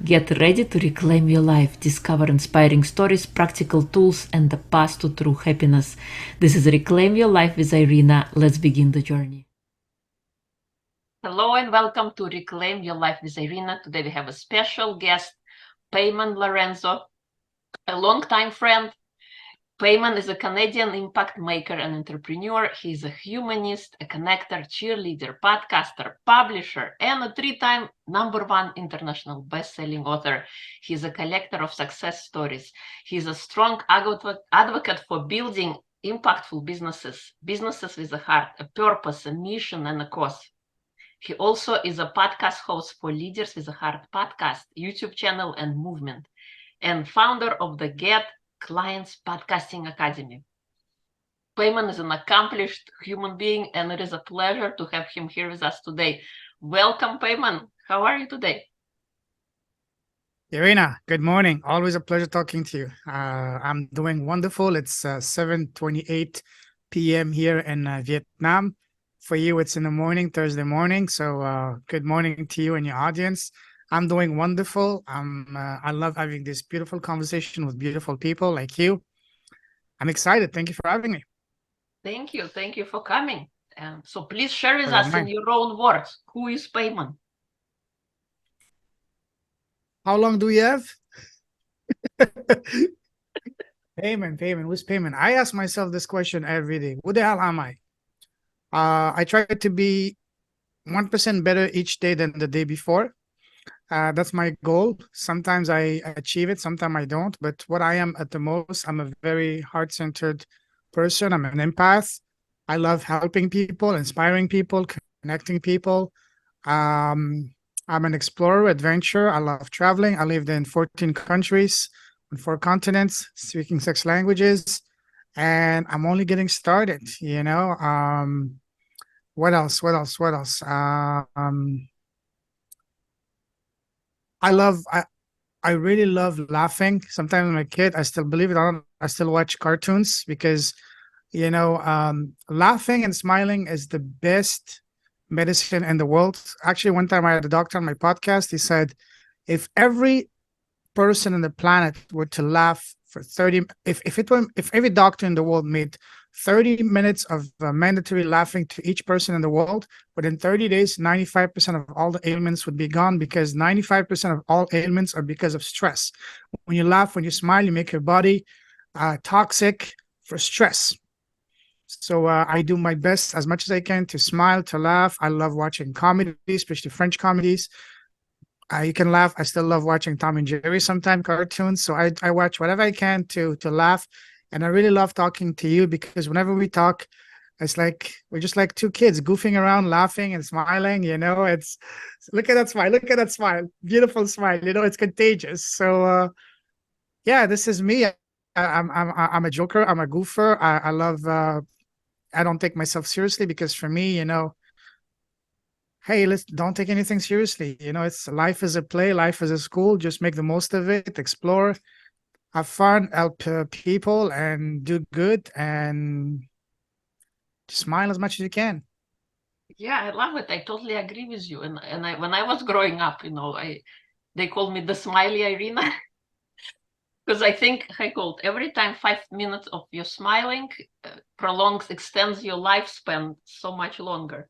Get ready to reclaim your life, discover inspiring stories, practical tools, and the path to true happiness. This is Reclaim Your Life with Irina. Let's begin the journey. Hello and welcome to Reclaim Your Life with Irina. Today we have a special guest, Payman Lorenzo, a longtime friend. Payman is a Canadian impact maker and entrepreneur. He's a humanist, a connector, cheerleader, podcaster, publisher, and a three-time #1 international best-selling author. He's a collector of success stories. He's a strong advocate for building impactful businesses with a heart, a purpose, a mission, and a cause. He also is a podcast host for Leaders with a Heart podcast, YouTube channel, and movement, and founder of the Get Clients Podcasting Academy. Payman is an accomplished human being, and it is a pleasure to have him here with us today. Welcome, Payman. How are you today? Irina, good morning. Always a pleasure talking to you. I'm doing wonderful. It's 7:28 p.m. here in Vietnam. For you, it's in the morning, Thursday morning. So good morning to you and your audience. I'm doing wonderful. I love having this beautiful conversation with beautiful people like you. I'm excited. Thank you for having me. Thank you. Thank you for coming. So please share with I don't us in mind. your own words, who is Payman? How long do we have? Payman. Who's Payman? I ask myself this question every day. Who the hell am I? I try to be 1% better each day than the day before. That's my goal. Sometimes I achieve it, sometimes I don't. But what I am at the most, I'm a very heart-centered person. I'm an empath. I love helping people, inspiring people, connecting people. I'm an explorer, adventurer. I love traveling. I lived in 14 countries, on 4 continents, speaking 6 languages, and I'm only getting started, you know. What else? I really love laughing. Sometimes I'm a kid, I still, believe it or not, I still watch cartoons because, laughing and smiling is the best medicine in the world. Actually, one time I had a doctor on my podcast. He said, if every person on the planet were to laugh for 30, if every doctor in the world made 30 minutes of mandatory laughing to each person in the world, within 30 days, 95% of all the ailments would be gone, because 95% of all ailments are because of stress. When you laugh, when you smile, you make your body toxic for stress. So I do my best as much as I can to smile, to laugh. I love watching comedies, especially French comedies. You can laugh. I still love watching Tom and Jerry, sometimes cartoons. So I watch whatever I can to laugh. And I really love talking to you because whenever we talk, it's like we're just like 2 kids goofing around, laughing and smiling. It's look at that smile, beautiful smile. It's contagious. So yeah, this is me. I'm a joker. I'm a goofer. I love. I don't take myself seriously because for me, hey, don't take anything seriously. It's life is a play, life is a school. Just make the most of it, explore, have fun, help people, and do good, and smile as much as you can. Yeah, I love it. I totally agree with you. And when I was growing up, they called me the smiley Irina. Because I think, Heikold, every time 5 minutes of you smiling prolongs, extends your lifespan so much longer.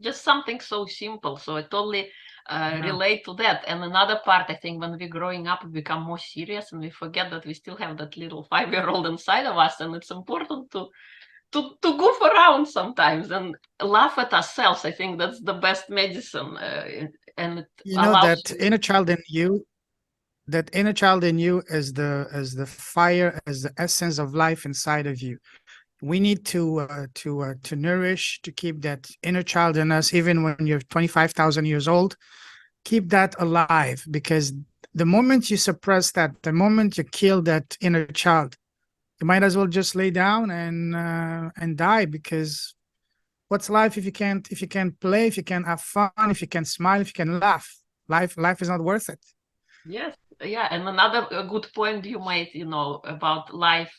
Just something so simple. So I totally relate to that. And another part, I think, when we're growing up, we become more serious and we forget that we still have that little 5-year-old inside of us. And it's important to goof around sometimes and laugh at ourselves. I think that's the best medicine. And it allows that inner child in you, is the fire, is the essence of life inside of you. We need to nourish, to keep that inner child in us, even when you're 25,000 years old. Keep that alive, because the moment you suppress that, the moment you kill that inner child, you might as well just lay down and die. Because what's life if you can't play, if you can't have fun, if you can't smile, if you can laugh? Life is not worth it. Yes, yeah, and another good point you made, about life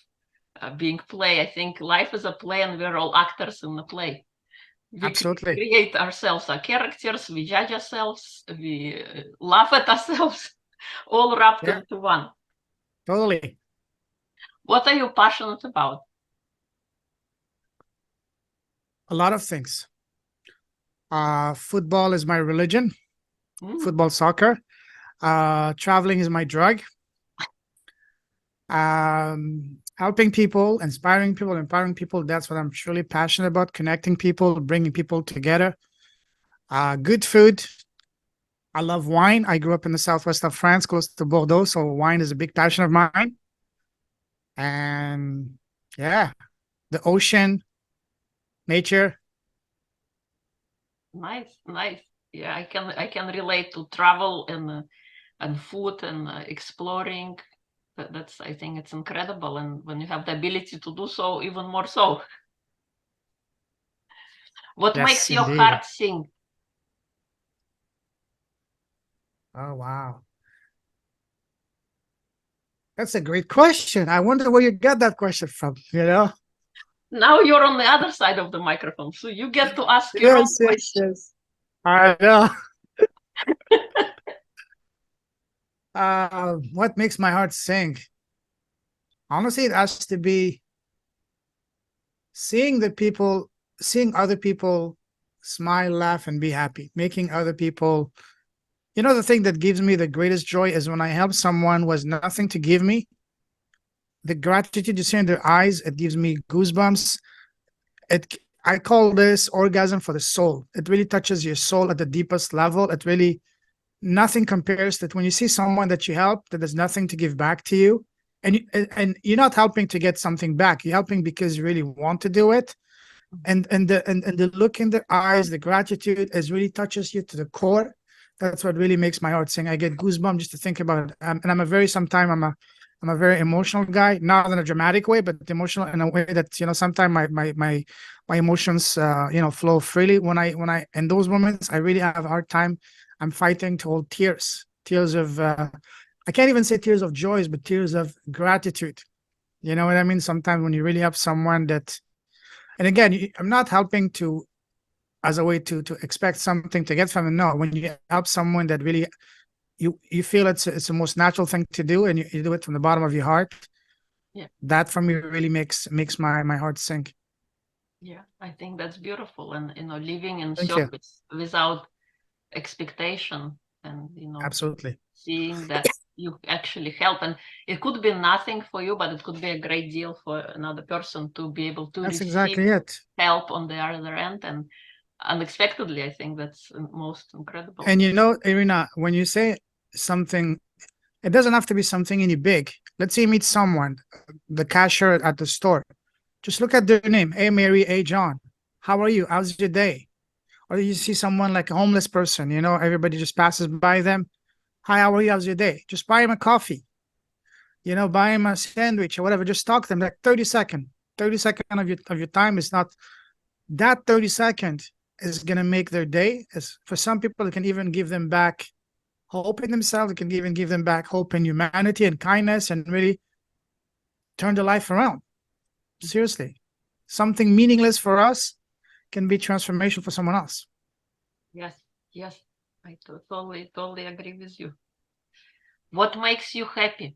being play. I think life is a play, and we're all actors in the play. We Absolutely. create ourselves, our characters. We judge ourselves. We laugh at ourselves. all wrapped Yeah, into one. totally. What are you passionate about? A lot of things. Football is my religion. Mm, Football, soccer. Traveling is my drug. Helping people, inspiring people, empowering people. That's what I'm truly passionate about. Connecting people, bringing people together. Good food. I love wine. I grew up in the southwest of France, close to Bordeaux, so wine is a big passion of mine. And yeah, the ocean, nature. nice, nice. Yeah, I can relate to travel and food and exploring. That's I think it's incredible, and when you have the ability to do so, even more so. What makes Yes, your indeed. heart sing? Oh, wow. That's a great question. I wonder where you got that question from, you know? Now you're on the other side of the microphone, so you get to ask your own Yes, yes, question. yes. I know. What makes my heart sing? Honestly, it has to be seeing the people, seeing other people smile, laugh, and be happy, making other people. You know, the thing that gives me the greatest joy is when I help someone who has nothing to give me. The gratitude you see in their eyes, it gives me goosebumps. It I call this orgasm for the soul. It really touches your soul at the deepest level. It really nothing compares to when you see someone that you help that has nothing to give back to you, and you're not helping to get something back. You're helping because you really want to do it, and the look in their eyes, the gratitude, is really touches you to the core. That's what really makes my heart sing. I get goosebumps just to think about it. And I'm a very sometimes I'm a very emotional guy, not in a dramatic way, but emotional in a way that sometimes my emotions flow freely. When I in those moments, I really have a hard time. I'm fighting to hold tears of I can't even say tears of joys, but tears of gratitude. You know what I mean? Sometimes when you really have someone that, and again, I'm not helping to as a way to expect something to get from them. No, when you help someone that really you feel it's the most natural thing to do, and you do it from the bottom of your heart. Yeah, That for me really makes my heart sink. yeah, I think that's beautiful, and living in Thank you. service without expectation, and Absolutely. seeing that you actually help, and it could be nothing for you, but it could be a great deal for another person to be able to That's receive exactly it. help on the other end, and unexpectedly. I think that's most incredible. And Irina, when you say something, it doesn't have to be something any big. Let's say you meet someone, the cashier at the store. Just look at their name. Hey, Mary. Hey, John. How are you? How's your day? Or you see someone like a homeless person, everybody just passes by them. Hi, how are you? How's your day? Just buy him a coffee, buy him a sandwich or whatever. Just talk to them like 30 seconds. 30 seconds of your time is not that 30 seconds is gonna make their day. As for some people, it can even give them back hope in themselves. It can even give them back hope in humanity and kindness and really turn their life around. Seriously. Something meaningless for us can be transformation for someone else. Yes, yes, I totally agree with you. What makes you happy?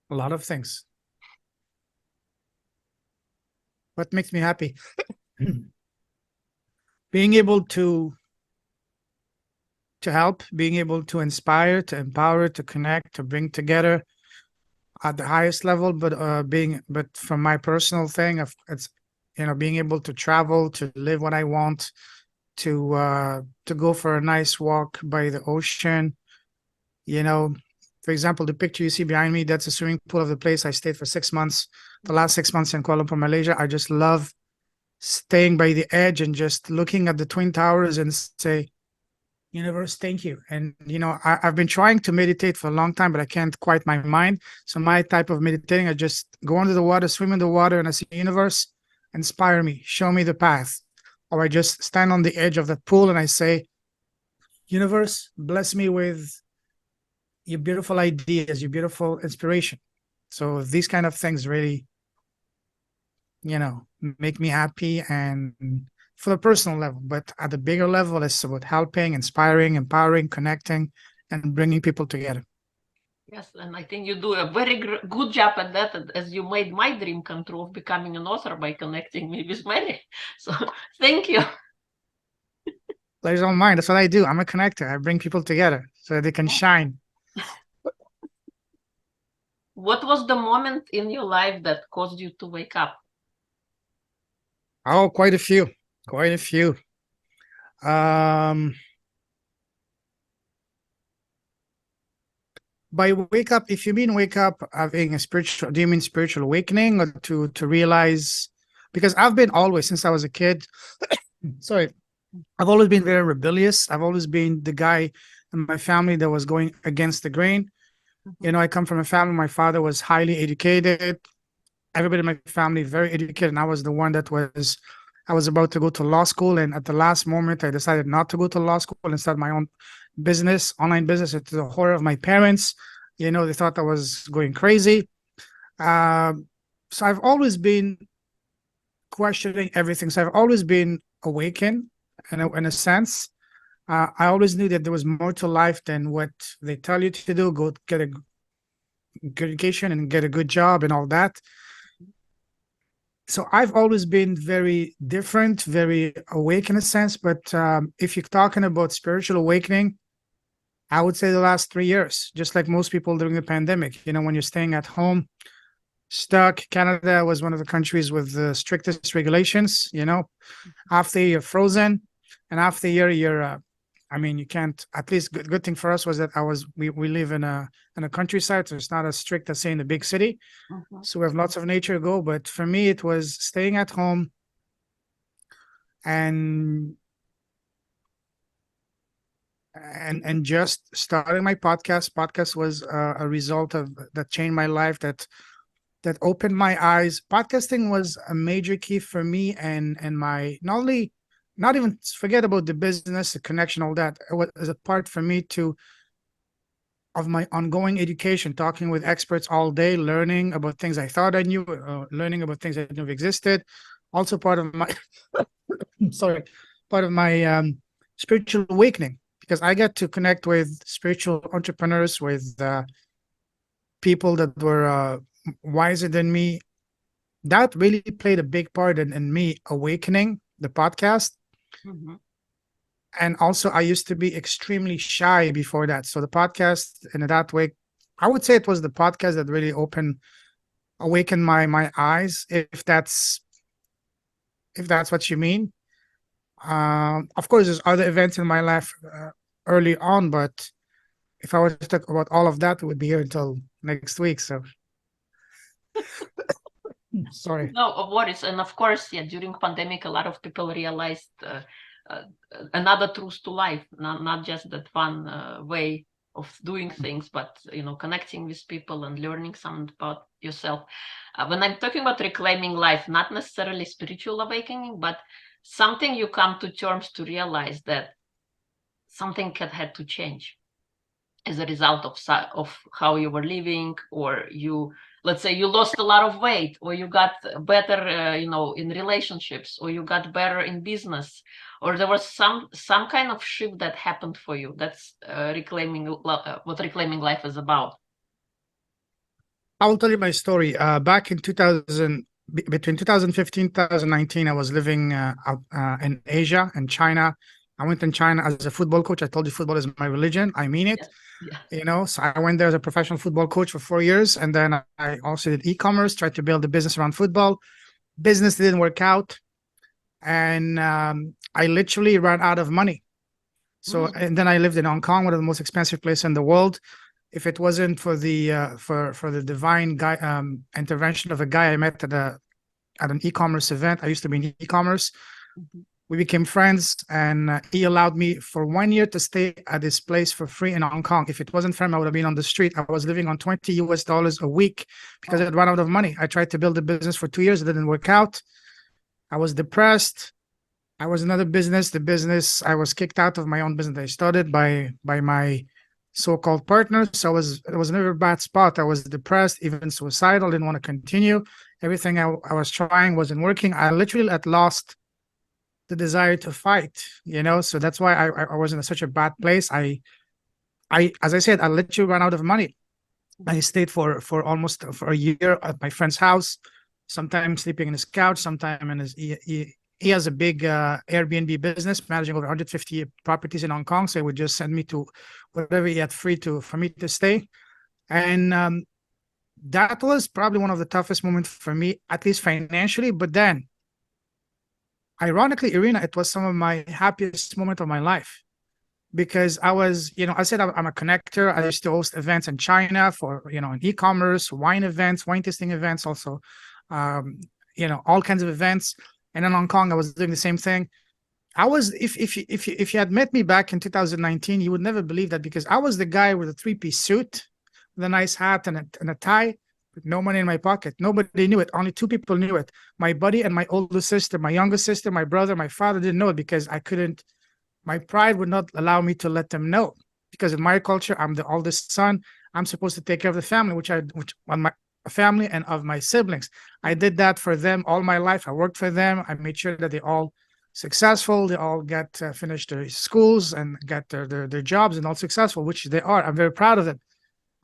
A lot of things. What makes me happy? Being able to help, being able to inspire, to empower, to connect, to bring together at the highest level. But from my personal thing, it's being able to travel, to live what I want, to go for a nice walk by the ocean. You know, for example, the picture you see behind me, that's a swimming pool of the place I stayed for 6 months. The last 6 months in Kuala Lumpur, Malaysia, I just love staying by the edge and just looking at the twin towers and say, universe, thank you. And I've been trying to meditate for a long time, but I can't quiet my mind. So my type of meditating, I just go under the water, swim in the water, and I say, universe, inspire me, show me the path. Or I just stand on the edge of that pool and I say, universe, bless me with your beautiful ideas, your beautiful inspiration. So these kind of things really, make me happy, and for the personal level. But at the bigger level, it's about helping, inspiring, empowering, connecting, and bringing people together. Yes, and I think you do a very good job at that, as you made my dream come true of becoming an author by connecting me with Mary. So thank you. Pleasure all mine. That's what I do. I'm a connector. I bring people together so they can shine. What was the moment in your life that caused you to wake up? Oh, quite a few. Quite a few. By wake up, if you mean wake up having a spiritual, do you mean spiritual awakening, or to realize? Because I've been always, since I was a kid, sorry, I've always been very rebellious. I've always been the guy in my family that was going against the grain. You know, I come from a family, my father was highly educated. Everybody in my family very educated, and I was the one that was, I was about to go to law school, and at the last moment I decided not to go to law school and start my own business, online business, to the horror of my parents. You know, they thought I was going crazy. So I've always been questioning everything. So I've always been awakened in a sense. I always knew that there was more to life than what they tell you to do. Go get a good education and get a good job and all that. So I've always been very different, very awake in a sense. But if you're talking about spiritual awakening, I would say the last 3 years, just like most people during the pandemic. You know, when you're staying at home, stuck. Canada was one of the countries with the strictest regulations. You know, after you're frozen, and after a year, you're. I mean, you can't. At least good thing for us was that we live in a countryside, so it's not as strict as say in the big city. So we have lots of nature to go. But for me, it was staying at home and just starting my podcast. Podcast was a result of that changed my life. That opened my eyes. Podcasting was a major key for me and my not even forget about the business, the connection, all that. It was a part for me of my ongoing education, talking with experts all day, learning about things I thought I knew, learning about things I knew existed. Also part of my sorry, part of my spiritual awakening, because I got to connect with spiritual entrepreneurs, with people that were wiser than me. That really played a big part in me awakening the podcast. And also, I used to be extremely shy before that. So the podcast, in that way, I would say it was the podcast that really awakened my eyes, if that's what you mean. Of course, there's other events in my life early on, but if I were to talk about all of that, we would be here until next week. So sorry. No worries. And of course, yeah, during pandemic, a lot of people realized another truth to life, not just that one way of doing things, but connecting with people and learning something about yourself. When I'm talking about reclaiming life, not necessarily spiritual awakening, but something you come to terms to realize that something had to change as a result of how you were living, or let's say you lost a lot of weight, or you got better in relationships, or you got better in business, or there was some kind of shift that happened for you. That's what reclaiming life is about. I will tell you my story. Back in 2000, between 2015 2019, I was living in Asia and China. I went in China as a football coach. I told you football is my religion. I mean it. Yeah. So I went there as a professional football coach for 4 years. And then I also did e-commerce, tried to build a business around football. Business didn't work out. And I literally ran out of money. So, and then I lived in Hong Kong, one of the most expensive places in the world. If it wasn't for the for the divine intervention of a guy I met at an e-commerce event. I used to be in e-commerce. We became friends, and he allowed me for 1 year to stay at this place for free in Hong Kong. If it wasn't for him, I would have been on the street. I was living on $20 US a week because I had run out of money. I tried to build a business for 2 years. It didn't work out. I was depressed. I was another business. The business, I was kicked out of my own business I started by my so-called partner. So it was never a bad spot. I was depressed, even suicidal, didn't want to continue. Everything I was trying wasn't working. I literally had lost the desire to fight, so that's why I was in such a bad place. I as I said, I literally ran out of money. I stayed for almost for a year at my friend's house, sometimes sleeping in his couch, sometimes in his. He has a big Airbnb business managing over 150 properties in Hong Kong. So he would just send me to whatever he had free to for me to stay. And that was probably one of the toughest moments for me, at least financially. But then, ironically, Irina, it was some of my happiest moment of my life because I was, I said I'm a connector. I used to host events in China for, in e-commerce, wine events, wine tasting events, also, all kinds of events. And in Hong Kong, I was doing the same thing. I was, if you had met me back in 2019, you would never believe that because I was the guy with a three-piece suit, with a nice hat and a tie, with no money in my pocket. Nobody knew it. Only two people knew it. My buddy and my older sister, my younger sister, my brother, my father didn't know it because I couldn't. My pride would not allow me to let them know because in my culture, I'm the oldest son. I'm supposed to take care of the family, which on my family and of my siblings. I did that for them all my life. I worked for them. I made sure that they all successful. They all get finished their schools and get their jobs and all successful, which they are. I'm very proud of them.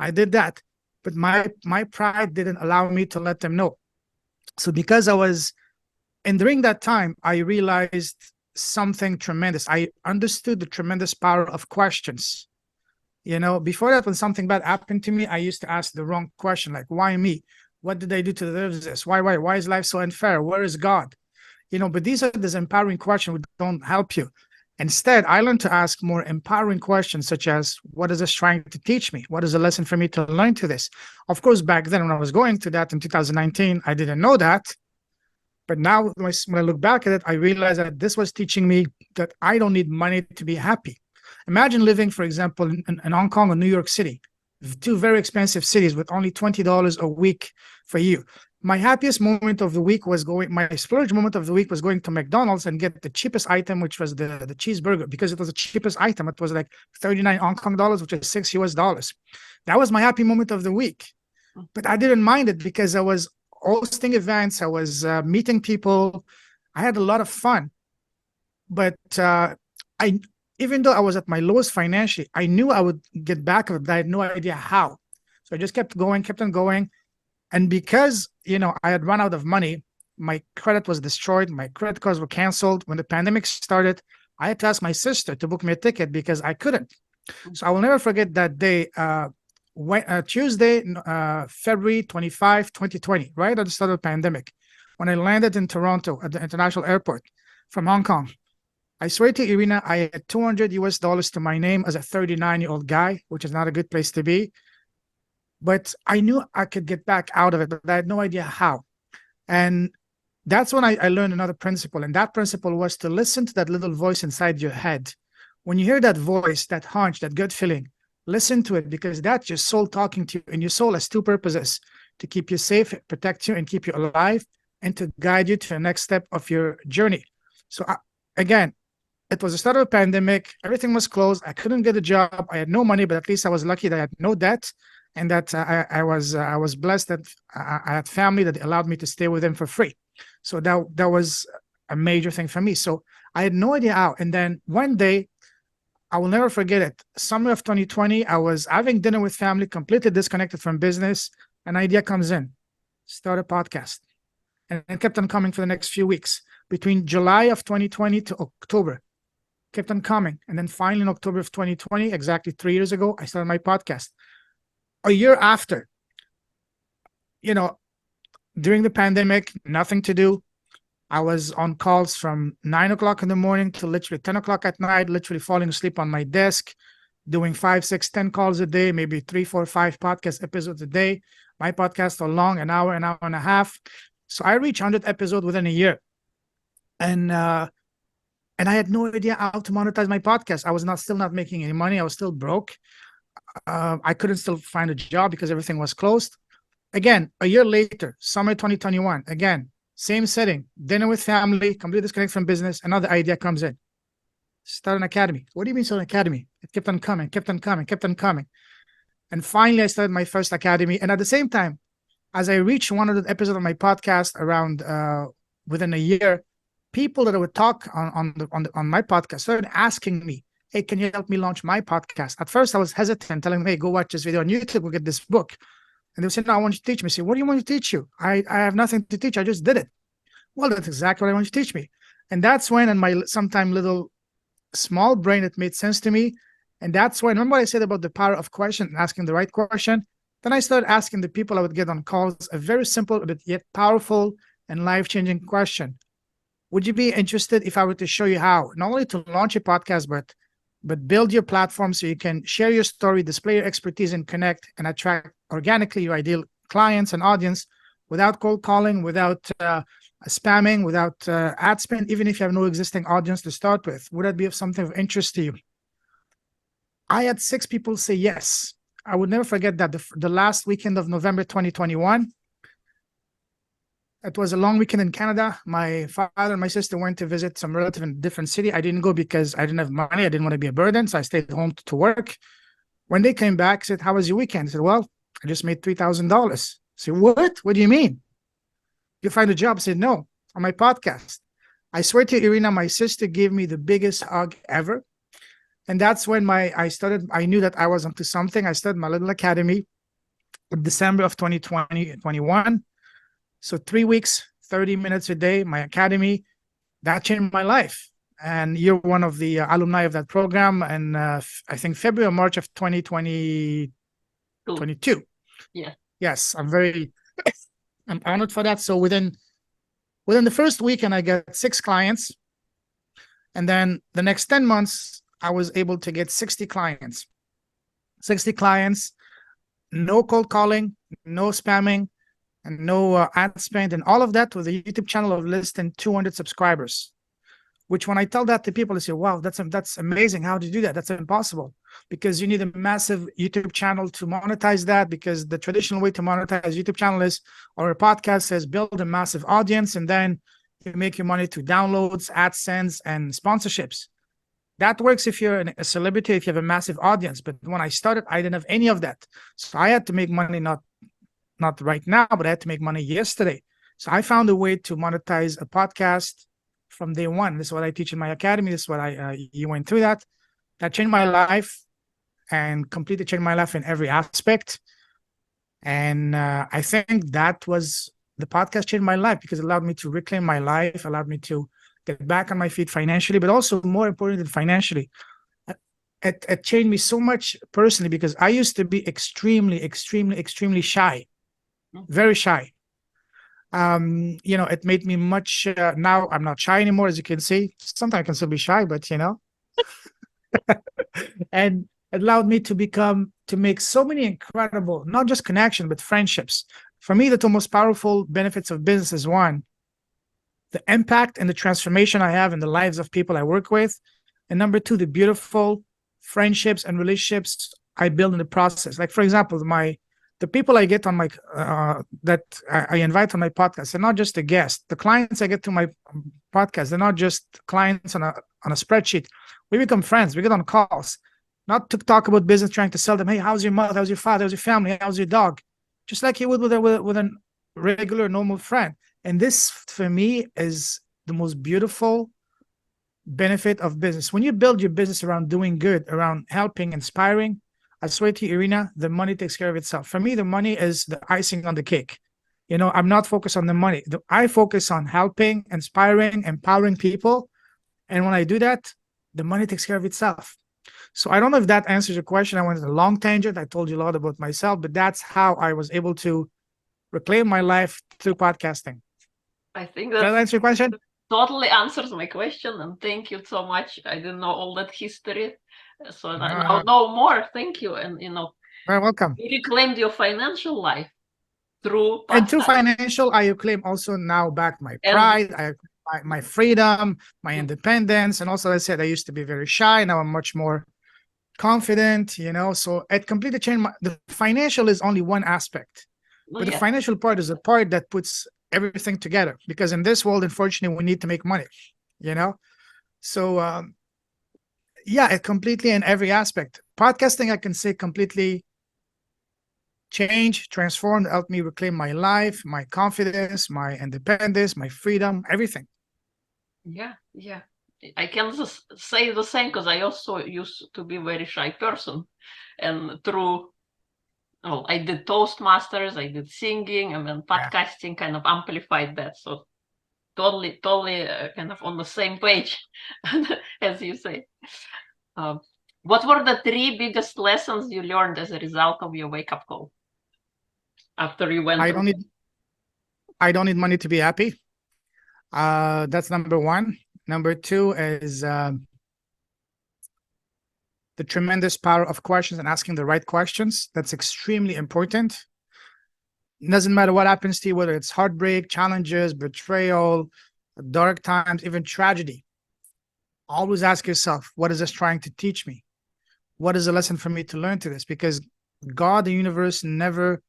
I did that, but my pride didn't allow me to let them know. So because and during that time, I realized something tremendous. I understood the tremendous power of questions. Before that, when something bad happened to me, I used to ask the wrong question, like, why me? What did I do to deserve this? Why is life so unfair? Where is God? But these are these empowering questions which don't help you. Instead, I learned to ask more empowering questions, such as, what is this trying to teach me? What is a lesson for me to learn to this? Of course, back then, when I was going to that in 2019, I didn't know that. But now, when I look back at it, I realized that this was teaching me that I don't need money to be happy. Imagine living, for example, in Hong Kong or New York City, two very expensive cities with only $20 a week for you. My happiest moment of the week my splurge moment of the week was going to McDonald's and get the cheapest item, which was the cheeseburger, because it was the cheapest item. It was like 39 Hong Kong dollars, which is $6 US. That was my happy moment of the week. But I didn't mind it because I was hosting events. I was meeting people. I had a lot of fun. But even though I was at my lowest financially, I knew I would get back of it, but I had no idea how. So I just kept on going. And because, I had run out of money, my credit was destroyed. My credit cards were canceled. When the pandemic started, I had to ask my sister to book me a ticket because I couldn't. So I will never forget that day. Tuesday, February 25, 2020, right at the start of the pandemic, when I landed in Toronto at the international airport from Hong Kong. I swear to Irina, I had $200 US to my name as a 39-year-old guy, which is not a good place to be. But I knew I could get back out of it, but I had no idea how. And that's when I learned another principle. And that principle was to listen to that little voice inside your head. When you hear that voice, that hunch, that gut feeling, listen to it because that's your soul talking to you. And your soul has two purposes: to keep you safe, protect you, and keep you alive, and to guide you to the next step of your journey. So again, it was the start of a pandemic. Everything was closed. I couldn't get a job. I had no money, but at least I was lucky that I had no debt. And that I was blessed that I had family that allowed me to stay with them for free. So that was a major thing for me. So I had no idea how. And then one day, I will never forget it. Summer of 2020, I was having dinner with family, completely disconnected from business. An idea comes in, start a podcast. And it kept on coming for the next few weeks. Between July of 2020 to October, kept on coming. And then finally in October of 2020, exactly 3 years ago, I started my podcast. A year after, during the pandemic, nothing to do. I was on calls from 9 o'clock in the morning to literally 10 o'clock at night, literally falling asleep on my desk, doing 5, 6, 10 calls a day, maybe 3, 4, 5 podcast episodes a day. My podcasts are long, an hour and a half. So I reached 100 episodes within a year. And I had no idea how to monetize my podcast. I was still not making any money. I was still broke. I couldn't still find a job because everything was closed. Again, a year later, summer 2021, again, same setting, dinner with family, completely disconnected from business. Another idea comes in. Start an academy. What do you mean start an academy? It kept on coming. And finally, I started my first academy. And at the same time, as I reached 100 episodes of my podcast around within a year, people that I would talk on my podcast started asking me, hey, can you help me launch my podcast? At first, I was hesitant, telling them, hey, go watch this video on YouTube, go get this book. And they would say, no, I want you to teach me. I say, what do you want me to teach you? I have nothing to teach. I just did it. Well, that's exactly what I want you to teach me. And that's when, in my sometime little small brain, it made sense to me. And that's when, remember what I said about the power of question, asking the right question? Then I started asking the people I would get on calls a very simple but yet powerful and life-changing question. Would you be interested if I were to show you how, not only to launch a podcast, but build your platform so you can share your story, display your expertise, and connect and attract organically your ideal clients and audience without cold calling, without spamming, without ad spend, even if you have no existing audience to start with? Would that be of something of interest to you? I had 6 people say yes. I would never forget that the last weekend of November 2021. It was a long weekend in Canada. My father and my sister went to visit some relative in a different city. I didn't go because I didn't have money. I didn't want to be a burden, so I stayed home to work. When they came back, I said, how was your weekend? I said, well, I just made $3,000. I said, what? What do you mean? You find a job? I said, no, on my podcast. I swear to you, Irina, my sister gave me the biggest hug ever. And that's when I knew that I was onto something. I started my little academy in December of 2021. So 3 weeks, 30 minutes a day, my academy, that changed my life. And you're one of the alumni of that program. And I think February or March of 2022. Yeah. Yes, I'm honored for that. So within the first weekend, I got 6 clients. And then the next 10 months, I was able to get 60 clients. 60 clients, no cold calling, no spamming, and no ad spend, and all of that with a YouTube channel of less than 200 subscribers. Which, when I tell that to people, they say, wow, that's amazing. How do you do that? That's impossible, because you need a massive YouTube channel to monetize that, because the traditional way to monetize YouTube channel is, or a podcast says, build a massive audience, and then you make your money through downloads, AdSense, and sponsorships. That works if you're a celebrity, if you have a massive audience. But when I started, I didn't have any of that. So I had to make money, not right now, but I had to make money yesterday. So I found a way to monetize a podcast from day one. This is what I teach in my academy. This is what you went through that. That changed my life and completely changed my life in every aspect. And I think that was the podcast changed my life, because it allowed me to reclaim my life, allowed me to get back on my feet financially, but also more important than financially, it changed me so much personally, because I used to be extremely, extremely, extremely shy, very shy. It made me much, now I'm not shy anymore, as you can see. Sometimes I can still be shy, but and it allowed me to make so many incredible, not just connection, but friendships. For me, the two most powerful benefits of business is, one, the impact and the transformation I have in the lives of people I work with. And number 2, the beautiful friendships and relationships I build in the process. Like, for example, the people I get on my that I invite on my podcast, they're not just a guest. The clients I get to my podcast, they're not just clients on a spreadsheet. We become friends. We get on calls, not to talk about business, trying to sell them. Hey, how's your mother? How's your father? How's your family? How's your dog? Just like you would with a regular, normal friend. And this, for me, is the most beautiful benefit of business. When you build your business around doing good, around helping, inspiring, I swear to you, Irina, the money takes care of itself. For me, the money is the icing on the cake. I'm not focused on the money. I focus on helping, inspiring, empowering people. And when I do that, the money takes care of itself. So I don't know if that answers your question. I went on a long tangent. I told you a lot about myself, but that's how I was able to reclaim my life through podcasting. I think Does that answer your question? Totally answers my question, and thank you so much. I didn't know all that history, so I know more. Thank you, and very welcome. You reclaimed your financial life through podcast. And through financial, I reclaim also now back my pride, my freedom, my independence, and also, as I said, I used to be very shy. Now I'm much more confident. So it completely changed. The financial is only one aspect, but the financial part is a part that puts everything together, because in this world, unfortunately, we need to make money. So it completely, in every aspect, podcasting, I can say, completely changed, transformed, helped me reclaim my life, my confidence, my independence, my freedom, everything. Yeah. I can just say the same because I also used to be a very shy person, and through I did Toastmasters, I did singing, and then Yeah. podcasting kind of amplified that. So totally kind of on the same page, as you say. Um, what were the 3 biggest lessons you learned as a result of your wake-up call after you went I through? don't need I don't need money to be happy. That's number one. Number two is the tremendous power of questions and asking the right questions. That's extremely important. It doesn't matter what happens to you, whether it's heartbreak, challenges, betrayal, dark times, even tragedy. Always ask yourself, what is this trying to teach me? What is a lesson for me to learn to this? Because God, the universe, never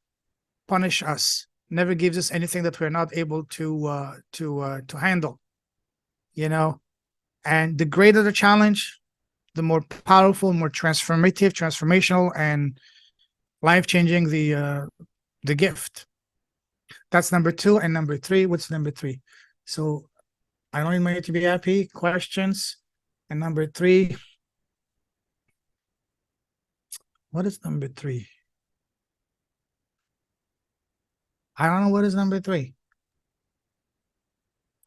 punish us, never gives us anything that we're not able to handle. You know, and the greater the challenge, the more powerful, more transformational, and life changing the gift. That's number two. And number three, what's number three? So I don't need money to be happy. Questions. And number three, what is number three? I don't know what is number three.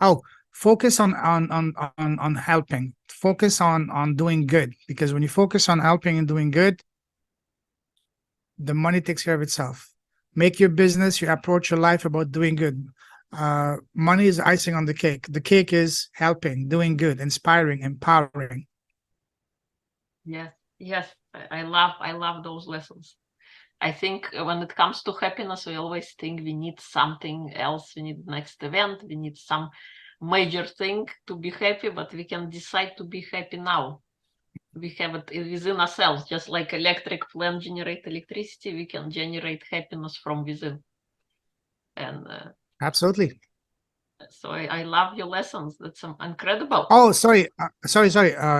Oh, focus on helping. Focus on doing good, because when you focus on helping and doing good, the money takes care of itself. Make your business, you approach your life about doing good. Money is icing on the cake. The cake is helping, doing good, inspiring, empowering. Yes, I love those lessons. I think when it comes to happiness, we always think we need something else. We need next event. We need some major thing to be happy, but we can decide to be happy now. We have it within ourselves, just like electric plant generate electricity. We can generate happiness from within. And Absolutely. so I love your lessons. That's incredible. Oh, sorry.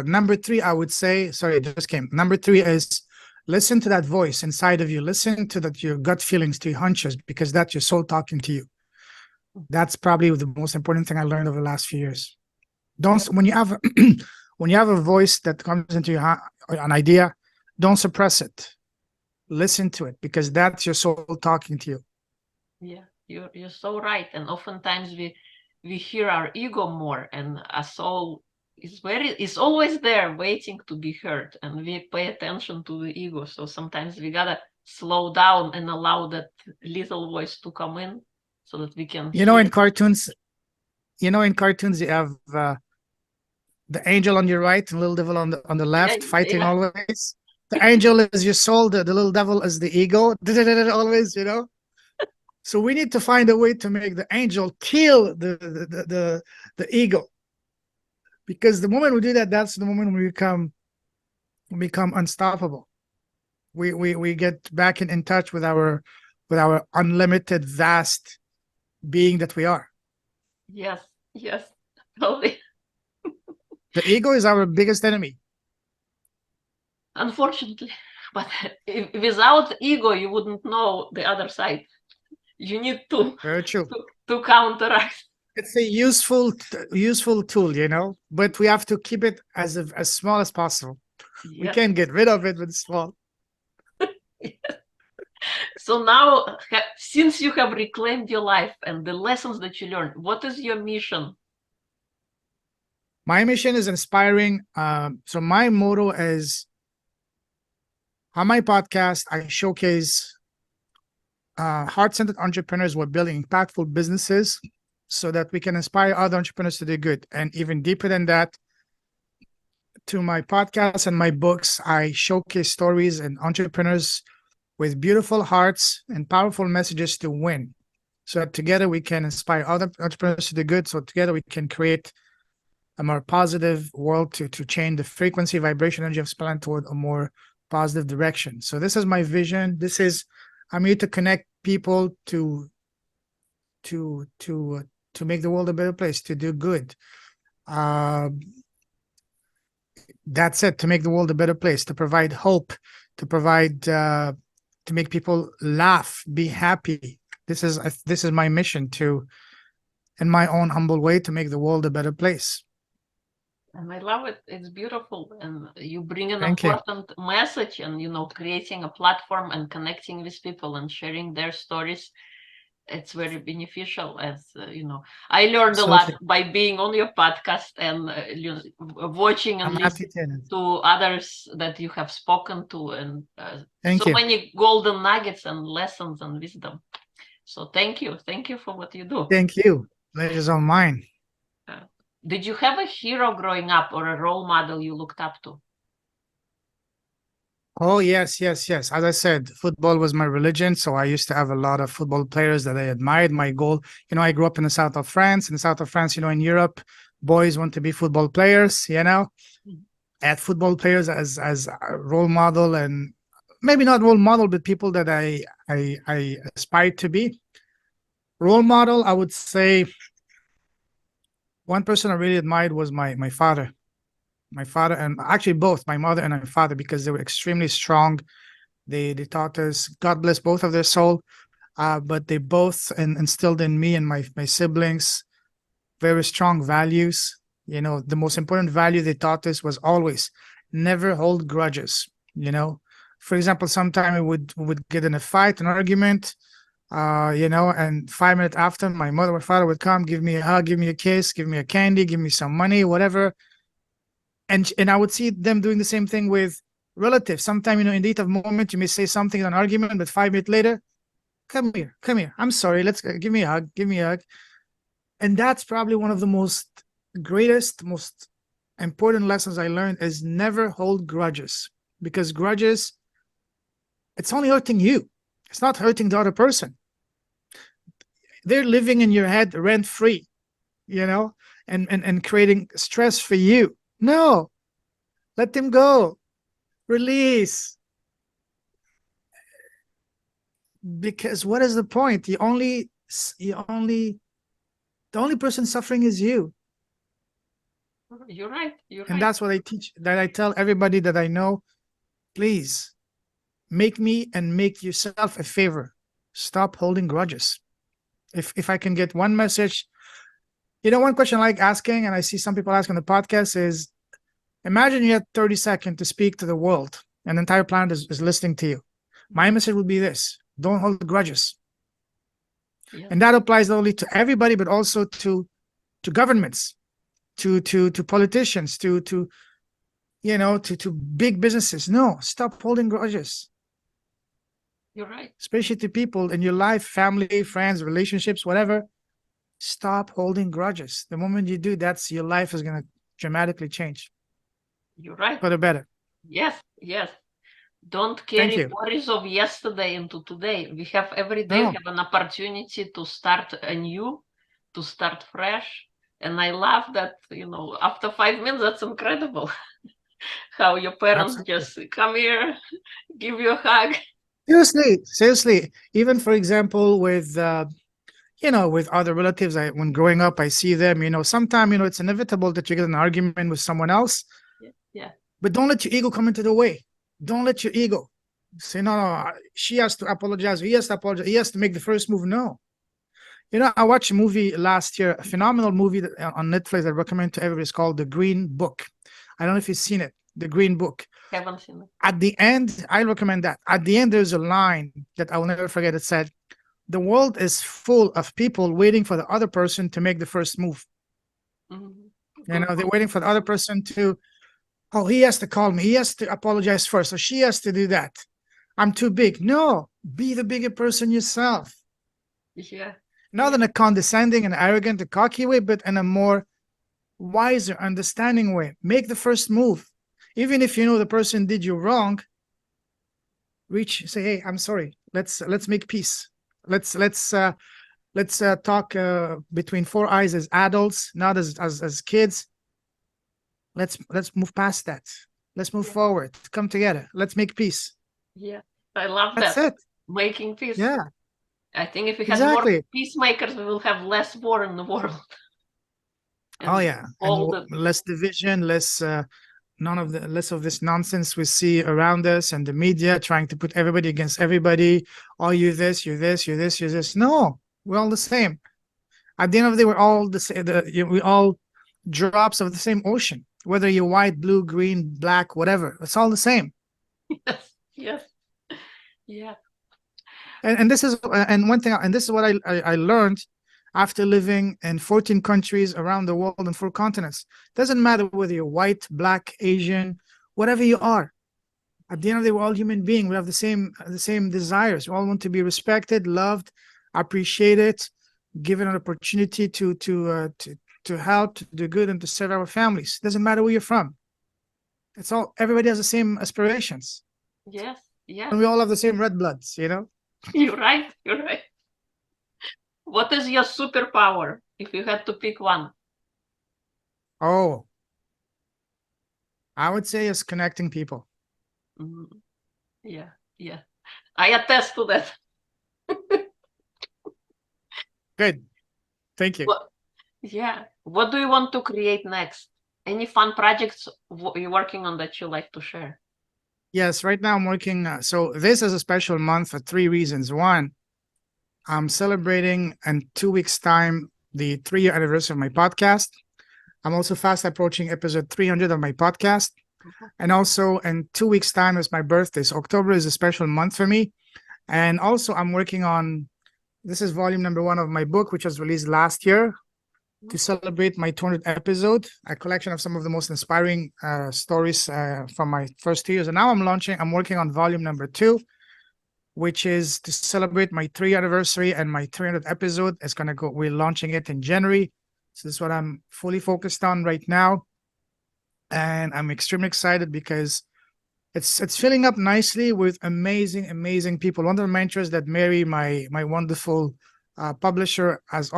Number three, I would say, sorry, it just came. Number three is listen to that voice inside of you. Listen to that your gut feelings, to your hunches, because that's your soul talking to you. That's probably the most important thing I learned over the last few years. Don't Yeah. when you have when you have a voice that comes into your an idea, don't suppress it. Listen to it, because that's your soul talking to you. Yeah, you're so right. And oftentimes we hear our ego more, and our soul is always there waiting to be heard, and we pay attention to the ego. So sometimes we gotta slow down and allow that little voice to come in so that we can You know, hear. in cartoons, you have the angel on your right and little devil on the Yeah, left, fighting yeah, always. The angel is your soul, the little devil is the ego. Always, So we need to find a way to make the angel kill the ego, because the moment we do that, that's the moment we become unstoppable. We get back in touch with our unlimited, vast being that we are. yes, totally. The ego is our biggest enemy. Unfortunately, but without ego, you wouldn't know the other side. You need to Very true. to counteract. It's a useful tool, but we have to keep it as small as possible. We Yes. can't get rid of it, but it's small. So now, since you have reclaimed your life and the lessons that you learned, what is your mission? My mission is inspiring. So my motto is, on my podcast, I showcase heart-centered entrepreneurs who are building impactful businesses so that we can inspire other entrepreneurs to do good. And even deeper than that, to my podcast and my books, I showcase stories and entrepreneurs with beautiful hearts and powerful messages to win. So that together we can inspire other entrepreneurs to do good. So together we can create a more positive world to change the frequency, vibration, energy of this planet toward a more positive direction. So this is my vision. I'm here to connect people to make the world a better place, to do good. That's it, to make the world a better place, to provide hope, to make people laugh, be happy. This is my mission, to, in my own humble way, to make the world a better place. And I love it. It's beautiful. And you bring an Thank you. important message and, creating a platform and connecting with people and sharing their stories. It's very beneficial. As I learned a lot Absolutely. by being on your podcast and watching and I'm happy listening to. to others that you have spoken to, and Thank so you. many golden nuggets and lessons and wisdom. So thank you for what you do. Thank you. Pleasure's all mine. Uh, did you have a hero growing up or a role model you looked up to? Oh, yes, yes, yes. As I said, football was my religion. So I used to have a lot of football players that I admired. My goal, I grew up in the south of France. In the south of France, in Europe, boys want to be football players, I had football players as a role model, and maybe not role model, but people that I aspired to be. Role model, I would say one person I really admired was my father. My father, and actually both my mother and my father, because they were extremely strong. They taught us, God bless both of their soul, but they both instilled in me and my siblings very strong values. The most important value they taught us was always never hold grudges. For example, sometime we would get in a fight, an argument, and 5 minutes after, my mother or father would come, give me a hug, give me a kiss, give me a candy, give me some money, whatever. And I would see them doing the same thing with relatives. Sometime, in the heat of moment, you may say something in an argument, but 5 minutes later, come here, come here. I'm sorry. Let's give me a hug, give me a hug. And that's probably one of the most important lessons I learned is never hold grudges, because grudges, it's only hurting you. It's not hurting the other person. They're living in your head rent free, and creating stress for you. No, let them go. Release. Because what is the point? The only person suffering is you. You're right. You're And right. that's what I teach, that I tell everybody that I know. Please make me and make yourself a favor. Stop holding grudges. If I can get one message, one question I like asking, and I see some people ask on the podcast, is imagine you had 30 seconds to speak to the world, and the entire planet is listening to you. My message would be this: don't hold grudges. Yeah. And that applies not only to everybody, but also to governments, to politicians, to big businesses. No, stop holding grudges. You're right. Especially to people in your life, family, friends, relationships, whatever. Stop holding grudges. The moment you do, your life is going to dramatically change You're right. for the better. Yes, yes. Don't Thank carry you. worries of yesterday into today. We have every day, No, we have an opportunity to start anew, to start fresh. And I love that, after 5 minutes, that's incredible. How your parents absolutely. just come here, give you a hug. Seriously. Even for example, with other relatives, when growing up, I see them. Sometimes it's inevitable that you get an argument with someone else, Yeah. but don't let your ego come into the way. Don't let your ego say, no, she has to apologize. He has to apologize. He has to make the first move. No. I watched a movie last year, a phenomenal movie on Netflix I recommend to everybody. It's called The Green Book. I don't know if you've seen it. The Green Book. Haven't seen it. At the end, I recommend that. At the end, there's a line that I will never forget. It said, the world is full of people waiting for the other person to make the first move. Mm-hmm. They're waiting for the other person to, oh, he has to call me. He has to apologize first. Or she has to do that. I'm too big. No, be the bigger person yourself. Yeah. Not in a condescending and arrogant and cocky way, but in a more wiser, understanding way. Make the first move. Even if you know the person did you wrong, say, hey, I'm sorry. Let's make peace. Let's talk between four eyes as adults, not as kids. Let's move past that. Let's move forward. Come together. Let's make peace. Yeah. I love That's that. it. Making peace. Yeah, I think if we had more exactly. peacemakers, we will have less war in the world. Oh yeah, all and the less division, less less of this nonsense we see around us, and the media trying to put everybody against everybody. Oh, you this, you this, you this, you this. No, we're all the same. At the end of the day, we're all the same. We all drops of the same ocean. whether you're white, blue, green, black, whatever. It's all the same. Yes, yes, yeah, And this is and one thing, and this is what I learned after living in 14 countries around the world and 4 continents. Doesn't matter whether you're white, black, Asian, whatever you are. At the end of the day, we're all human beings. We have the same desires. We all want to be respected, loved, appreciated, given an opportunity to help, to do good, and to serve our families. Doesn't matter where you're from. It's all, everybody has the same aspirations, yes, yes. and we all have the same red bloods. You're right. You're right. What is your superpower if you had to pick one? Oh, I would say it's connecting people. Mm, yeah, yeah. I attest to that. Good. Thank you. What, yeah. What do you want to create next? Any fun projects you're working on that you like to share? Yes, right now I'm working. So this is a special month for 3 reasons. One, I'm celebrating in 2 weeks' time the 3-year anniversary of my podcast. I'm also fast approaching episode 300 of my podcast. And also in 2 weeks' time is my birthday. So October is a special month for me. And also I'm working on, this is volume number 1 of my book, which was released last year to celebrate my 200th episode, a collection of some of the most inspiring stories from my first 2 years. And now I'm working on volume number 2, which is to celebrate my 3-year anniversary and my 300th episode. We're launching it in January. So this is what I'm fully focused on right now. And I'm extremely excited because it's filling up nicely with amazing people. One of the mentors that Mary, my wonderful publisher, has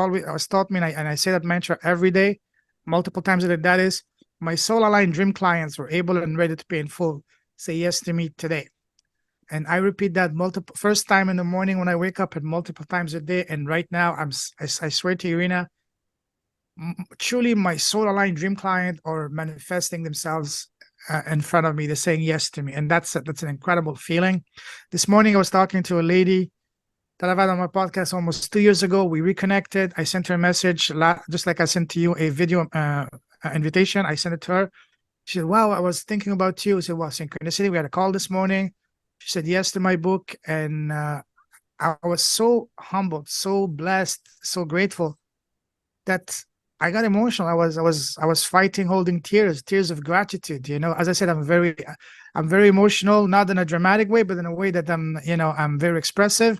taught me, and I say that mantra every day, multiple times a day. That is, my soul aligned dream clients were able and ready to pay in full. Say yes to me today. And I repeat that first time in the morning when I wake up, and multiple times a day. And right now, I swear to you, Irina, truly my soul aligned dream client are manifesting themselves in front of me. They're saying yes to me, and that's an incredible feeling. This morning I was talking to a lady that I've had on my podcast almost 2 years ago. We reconnected. I sent her a message, just like I sent to you a video invitation. I sent it to her. She said, wow, I was thinking about you. I said, well, synchronicity. We had a call this morning. She said yes to my book, and I was so humbled, so blessed, so grateful that I got emotional. I was fighting, holding tears of gratitude. As I said, I'm very emotional, not in a dramatic way, but in a way that I'm very expressive.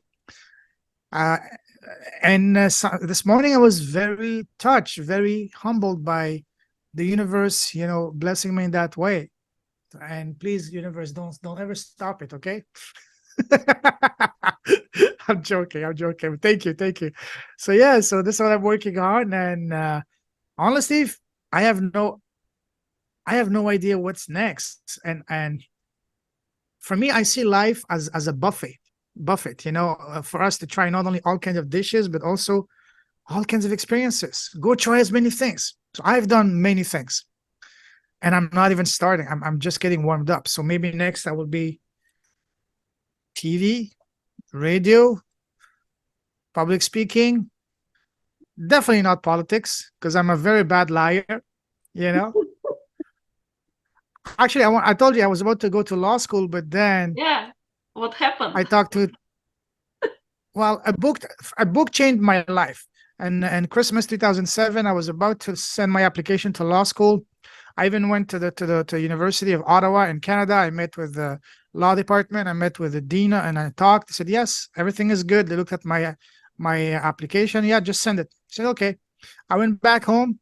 This morning I was very touched, very humbled by the universe, blessing me in that way. And please, universe, don't ever stop it, okay? I'm joking. Thank you. So yeah, so this is what I'm working on, and honestly, I have no idea what's next. And for me, I see life as a buffet, for us to try not only all kinds of dishes, but also all kinds of experiences. Go try as many things. So I've done many things, and I'm not even starting. I'm just getting warmed up. So maybe next I will be TV, radio, public speaking. Definitely not politics, because I'm a very bad liar. Actually, I told you I was about to go to law school, but then Yeah. What happened? I talked to. Well, a book changed my life. And Christmas 2007, I was about to send my application to law school. I even went to the University of Ottawa in Canada. I met with the law department. I met with the dean, and I talked. I said, yes, everything is good. They looked at my application. Yeah, just send it. I said, okay. I went back home.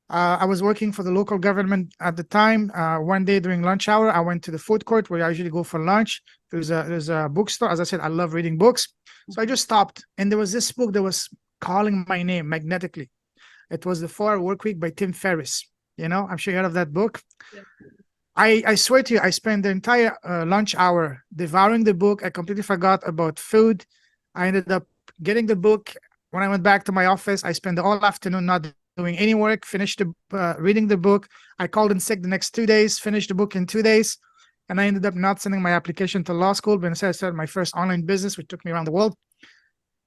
I was working for the local government at the time. One day during lunch hour, I went to the food court where I usually go for lunch. There's a bookstore. As I said, I love reading books. So I just stopped, and there was this book that was calling my name magnetically. It was The 4-Hour Workweek by Tim Ferriss. I'm sure you heard of that book. Yeah. I swear to you, I spent the entire lunch hour devouring the book. I completely forgot about food. I ended up getting the book. When I went back to my office, I spent the whole afternoon not doing any work, finished reading the book. I called in sick the next 2 days, finished the book in 2 days, and I ended up not sending my application to law school, but instead I started my first online business, which took me around the world.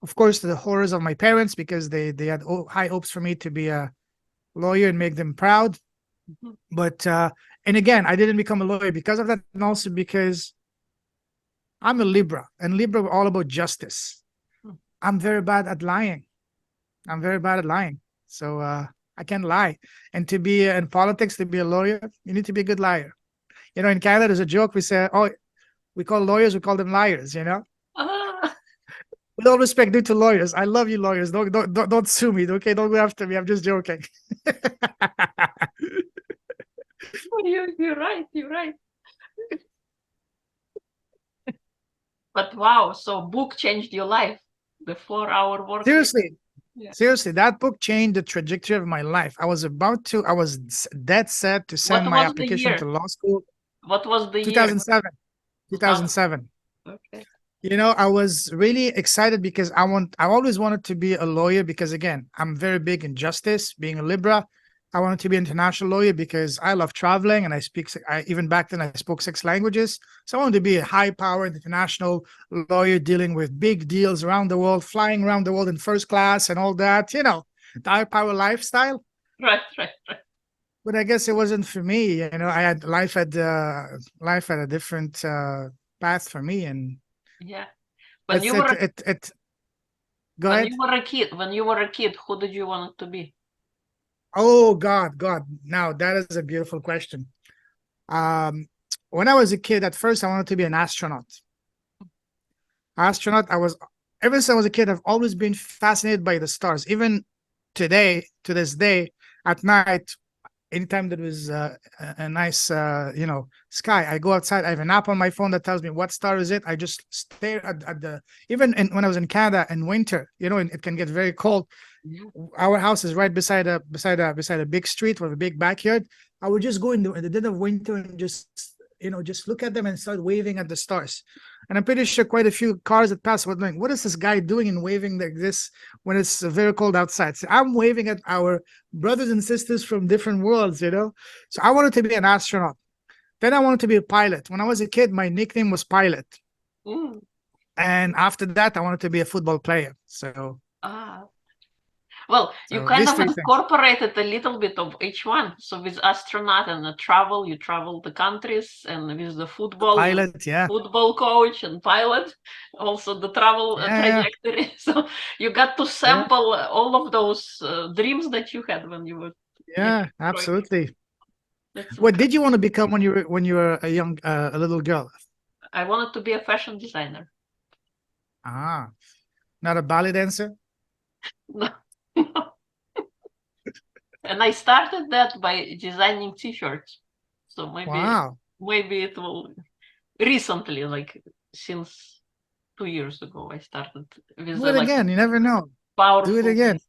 Of course, to the horrors of my parents, because they had high hopes for me to be a lawyer and make them proud. Mhm. But and again, I didn't become a lawyer because of that, and also because I'm a Libra, and Libra are all about justice. Mm. I'm very bad at lying. I'm very bad at lying. So I can't lie. And to be in politics, to be a lawyer, you need to be a good liar. You know, in Canada, there's a joke. We say, oh, we call lawyers, we call them liars, you know? Ah, With all respect due to lawyers. I love you, lawyers. Don't sue me, okay? Don't go after me. I'm just joking. you're right. You're right. But wow, so book changed your life. The 4-hour work week. Seriously, Yeah. seriously, that book changed the trajectory of my life. I was dead set to What send my was the application year? to law school. What was the year? 2007. 2000. 2007. Okay. You know, I was really excited because I always wanted to be a lawyer because again, I'm very big in justice, being a Libra. I wanted to be an international lawyer because I love traveling and even back then I spoke 6 languages. So I wanted to be a high powered international lawyer dealing with big deals around the world, flying around the world in first class and all that, you know, the high power lifestyle. Right, right, right. But I guess it wasn't for me. You know, I had life had a different path for me. And Yeah. When it's you were it go when ahead. you were a kid, who did you want to be? Oh God. Now that is a beautiful question. Um, when I was a kid, at first I wanted to be an astronaut. I was ever since I was a kid, I've always been fascinated by the stars. Even today, to this day, at night, anytime there was a nice sky, I go outside. I have an app on my phone that tells me what star is it. I just stare at the when I was in Canada in winter, you know, and it can get very cold. Yeah. Our house is right beside a big street with a big backyard. I would just go in the dead of winter and just look at them and start waving at the stars. And I'm pretty sure quite a few cars that pass were like, what is this guy doing and waving like this when it's very cold outside? So I'm waving at our brothers and sisters from different worlds, you know? So I wanted to be an astronaut. Then I wanted to be a pilot. When I was a kid, my nickname was Pilot. Mm. And after that, I wanted to be a football player. So Ah. Well, you so kind these of three things. incorporated a little bit of each one. So with astronaut and the travel, you travel the countries, and with the The football, you pilot, yeah. football coach and pilot, also the travel Yeah, trajectory. So you got to yeah, sample all of those dreams that you had when you were yeah, yeah, growing up. absolutely. That's What incredible. did you want to become when you were a little girl? I wanted to be a fashion designer. Ah, not a ballet dancer? No. And I started that by designing t-shirts. So Wow. maybe it will recently, like since 2 years ago, I started with Do a it like again. You never know. Do it powerful again. piece.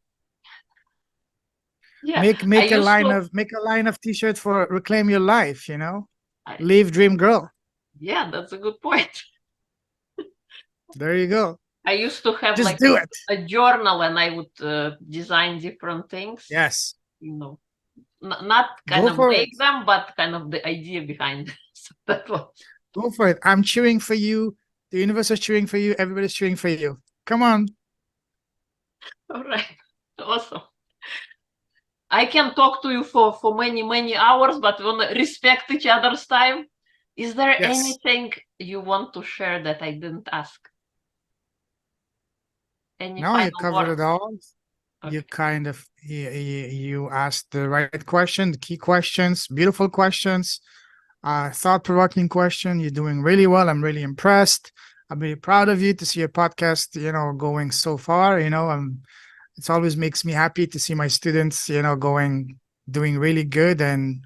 Yeah, Make I make a used line to. of make a line of t-shirts for Reclaim Your Life, you know? I, Live Dream Girl. yeah, that's a good point. There you go. I used to have Just like do it. a journal, and I would design different things. Yes. You know, not kind Go of for it. make them, but kind of the idea behind. So that was Go for it. I'm cheering for you. The universe is cheering for you. Everybody's cheering for you. Come on. all right. Awesome. I can talk to you for many hours, but we want to respect each other's time. Is there Yes. anything you want to share that I didn't ask? Any No, you final covered it words? all. You Okay. kind of you asked the right question, the key questions, beautiful questions, thought-provoking question. You're doing really well. I'm really impressed. I'm really proud of you to see your podcast, going so far. It always makes me happy to see my students, doing really good and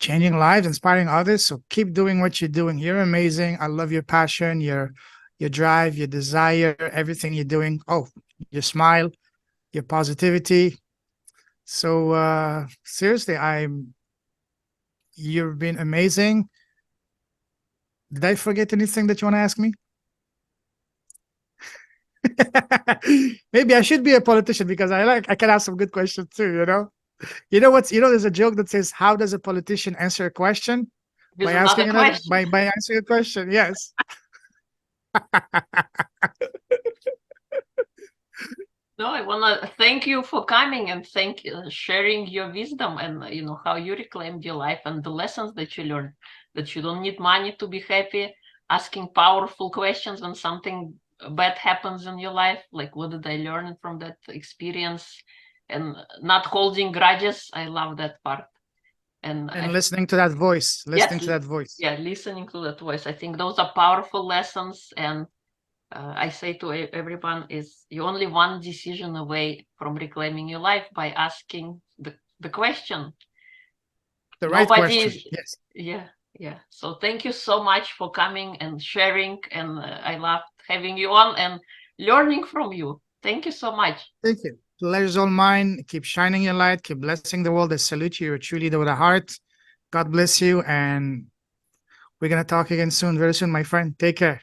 changing lives, inspiring others. So keep doing what you're doing. You're amazing. I love your passion, your drive, your desire, everything you're doing. Oh, your smile, your positivity. So seriously, you've been amazing. Did I forget anything that you want to ask me? Maybe I should be a politician because I can ask some good questions too, you know? There's a joke that says, how does a politician answer a question? With another question? By answering a question. Yes. No, I want to thank you for coming and sharing your wisdom and how you reclaimed your life and the lessons that you learned, that you don't need money to be happy, asking powerful questions when something bad happens in your life, like what did I learn from that experience, and not holding grudges. I love that part. And listening to that voice, listening to that voice. Yeah, listening to that voice. I think those are powerful lessons. And I say to everyone is you're only one decision away from reclaiming your life by asking the question. The right question. Yes. Yeah. So thank you so much for coming and sharing. And I loved having you on and learning from you. Thank you so much. Thank you. Pleasure's all mine. Keep shining your light. Keep blessing the world. I salute you. You're a true leader with a heart. God bless you. And we're going to talk again soon, very soon, my friend. Take care.